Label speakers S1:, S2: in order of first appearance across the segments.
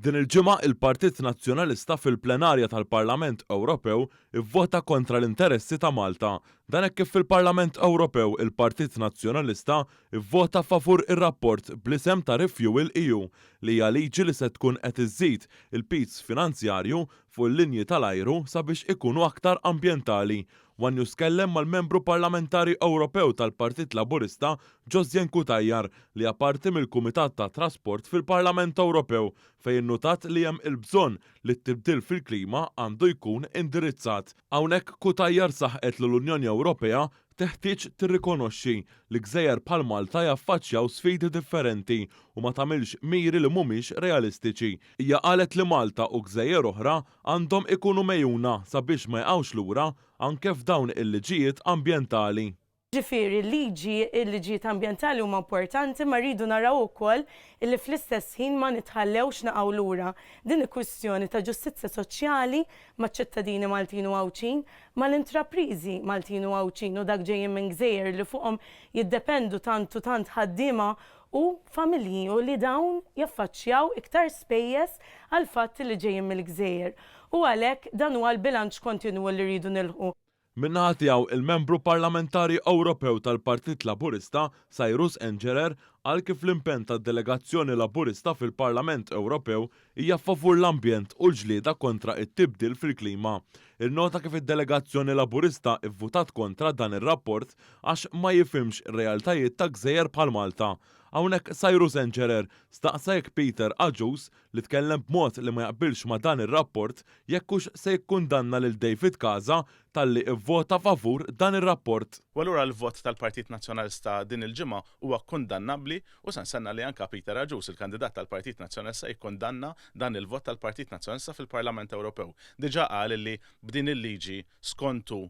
S1: Din il-ġimgħa il-Partit Nazzjonalista fil-plenarja tal-Parlament Ewropew ivvota kontra l-interessi ta' Malta. Dan hekk kif fil-Parlament Ewropew il-Partit Nazzjonalista ivvota favur ir-rapport bl-isem ta' Refuel EU li hija liġi li se tkun qed iżżid il-pizz finanzjarju fuq il-linji tal-ajru sabiex ikunu aktar ambjentali. Wan News kellem mal-membru parlamentari Ewropew tal-Partit Laburista Josjen Cutajar li apparti mill-Kumitat ta' Trasport fil-Parlament Ewropew fejn innutat li hemm il-bżonn li t-tibdil fil-klima għandu jkun indirizzat. Hawnhekk Cutajar saħqet li l-Unjoni Ewropea teħtieġ tirrikonoxxi li gżejjer bħal Malta jaffaċċjaw sfidi differenti u ma tagħmilx miri li mhumiex realistiċi. Hija qalet li Malta u gżejjer oħra għandhom ikunu mejjuna sabiex ma jqgħux lura anke f'dawn il-liġijiet ambjentali.
S2: Ġifieri il-liġijiet ambjentali huma importanti ma rridu naraw ukoll illi fl-istess ħin ma nitħallewx naqgħu lura. Din il-kwistjoni ta' ġustizzja soċjali maċ-ċittadini Maltin u Għawċin, mal-intrapriżi Maltin u Għawċin u dak ġejjin minn gżejjer li fuqhom jiddependu tant u tant ħaddiema u familji u li dawn jaffaċċjaw iktar spejjeż għal fatt li ġejjin mill-gżejjer. U għalhekk dan huwa l-bilanċ kontinwu li rridu nilħu.
S1: Min-naħa tiegħu il-membru parlamentari Ewropew tal-Partit Laburista Cyrus Engerer għal kif l-impenn tad-delegazzjoni Laburista fil-Parlament Ewropew hija favur l-ambjent u l-ġlieda kontra t-tibdil fil-klima. Il-nota kif id-delegazzjoni Laburista ivvutat kontra dan ir-rapport għax ma jifhimx ir-realtajiet ta' gżejjer bħal Malta. Hawnhekk Cyrus Engerer staqsa jekk Peter Aġus li tkellem b'mod li ma jaqbilx ma' dan ir-rapport jekk hux se jikkundanna lil David Casa talli ivvota favur dan ir-rapport.
S3: U allura l-vot tal-Partit Nazzjonalista din il-ġimgħa huwa kundannabbli u se nsenna li anke Peter Aġus, il-kandidat tal-Partit Nazzjonalista, jikkundanna dan il-vot tal-Partit Nazzjonalista fil-Parlament Ewropew. Diġà qal li b'din il-liġi skontu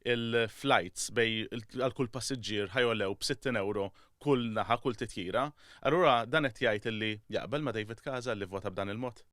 S3: il-flights bej għal kull passiġġier ħajolew b'60 € kull naħa kull titjira. Allura dan qed jgħid illi jaqbel ma' David Casa li vota b'dan il-mod.